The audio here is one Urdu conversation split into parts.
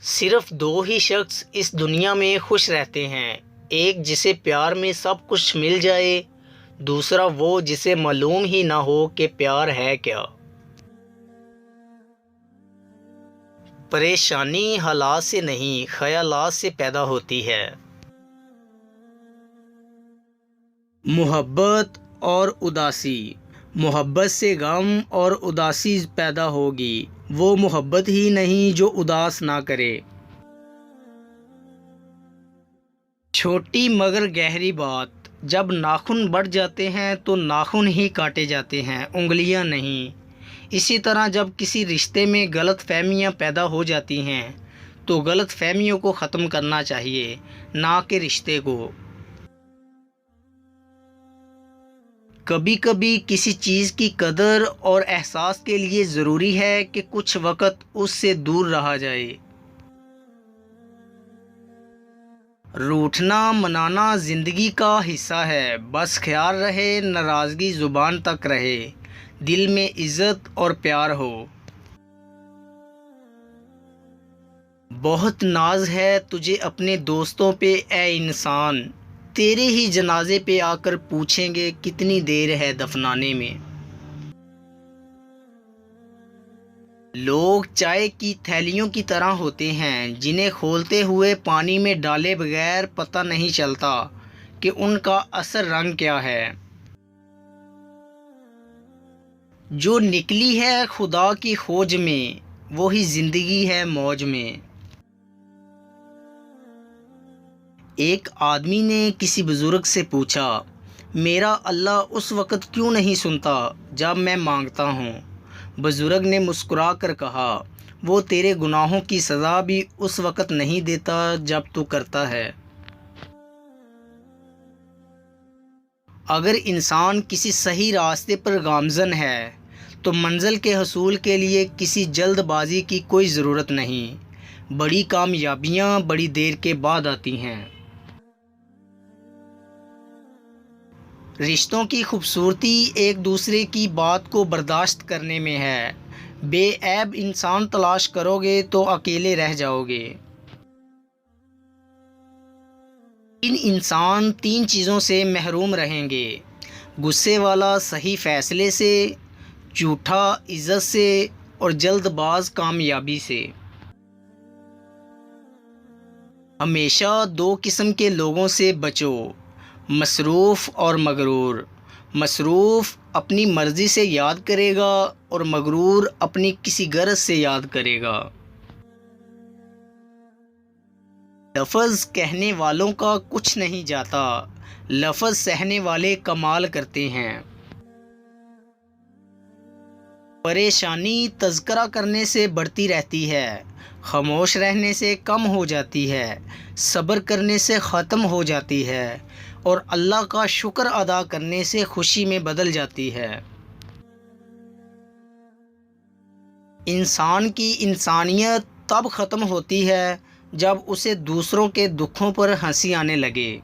صرف دو ہی شخص اس دنیا میں خوش رہتے ہیں، ایک جسے پیار میں سب کچھ مل جائے، دوسرا وہ جسے معلوم ہی نہ ہو کہ پیار ہے کیا۔ پریشانی حالات سے نہیں، خیالات سے پیدا ہوتی ہے۔ محبت اور اداسی۔ محبت سے غم اور اداسی پیدا ہوگی، وہ محبت ہی نہیں جو اداس نہ کرے۔ چھوٹی مگر گہری بات، جب ناخن بڑھ جاتے ہیں تو ناخن ہی کاٹے جاتے ہیں، انگلیاں نہیں۔ اسی طرح جب کسی رشتے میں غلط فہمیاں پیدا ہو جاتی ہیں تو غلط فہمیوں کو ختم کرنا چاہیے، نہ کہ رشتے کو۔ کبھی کبھی کسی چیز کی قدر اور احساس کے لیے ضروری ہے کہ کچھ وقت اس سے دور رہا جائے۔ روٹھنا منانا زندگی کا حصہ ہے، بس خیال رہے ناراضگی زبان تک رہے، دل میں عزت اور پیار ہو۔ بہت ناز ہے تجھے اپنے دوستوں پہ اے انسان، تیرے ہی جنازے پہ آ کر پوچھیں گے کتنی دیر ہے دفنانے میں۔ لوگ چائے کی تھیلیوں کی طرح ہوتے ہیں جنہیں کھولتے ہوئے پانی میں ڈالے بغیر پتہ نہیں چلتا کہ ان کا اصل رنگ کیا ہے۔ جو نکلی ہے خدا کی کھوج میں، وہی زندگی ہے موج میں۔ ایک آدمی نے کسی بزرگ سے پوچھا، میرا اللہ اس وقت کیوں نہیں سنتا جب میں مانگتا ہوں؟ بزرگ نے مسکرا کر کہا، وہ تیرے گناہوں کی سزا بھی اس وقت نہیں دیتا جب تو کرتا ہے۔ اگر انسان کسی صحیح راستے پر گامزن ہے تو منزل کے حصول کے لیے کسی جلد بازی کی کوئی ضرورت نہیں۔ بڑی کامیابیاں بڑی دیر کے بعد آتی ہیں۔ رشتوں کی خوبصورتی ایک دوسرے کی بات کو برداشت کرنے میں ہے۔ بے عیب انسان تلاش کرو گے تو اکیلے رہ جاؤ گے۔ انسان تین چیزوں سے محروم رہیں گے، غصے والا صحیح فیصلے سے، جھوٹا عزت سے، اور جلد باز کامیابی سے۔ ہمیشہ دو قسم کے لوگوں سے بچو، مصروف اور مغرور۔ مصروف اپنی مرضی سے یاد کرے گا اور مغرور اپنی کسی غرض سے یاد کرے گا۔ لفظ کہنے والوں کا کچھ نہیں جاتا، لفظ سہنے والے کمال کرتے ہیں۔ پریشانی تذکرہ کرنے سے بڑھتی رہتی ہے، خاموش رہنے سے کم ہو جاتی ہے، صبر کرنے سے ختم ہو جاتی ہے، اور اللہ کا شکر ادا کرنے سے خوشی میں بدل جاتی ہے۔ انسان کی انسانیت تب ختم ہوتی ہے جب اسے دوسروں کے دکھوں پر ہنسی آنے لگے۔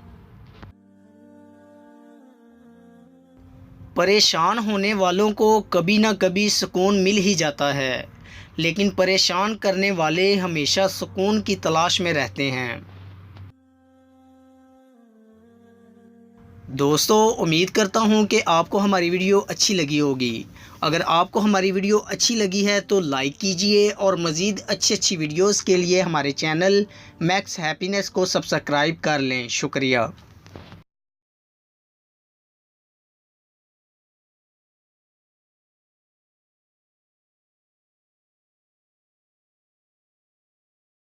پریشان ہونے والوں کو کبھی نہ کبھی سکون مل ہی جاتا ہے، لیکن پریشان کرنے والے ہمیشہ سکون کی تلاش میں رہتے ہیں۔ دوستو، امید کرتا ہوں کہ آپ کو ہماری ویڈیو اچھی لگی ہوگی۔ اگر آپ کو ہماری ویڈیو اچھی لگی ہے تو لائک کیجئے، اور مزید اچھی ویڈیوز کے لیے ہمارے چینل میکس ہیپینس کو سبسکرائب کر لیں۔ شکریہ۔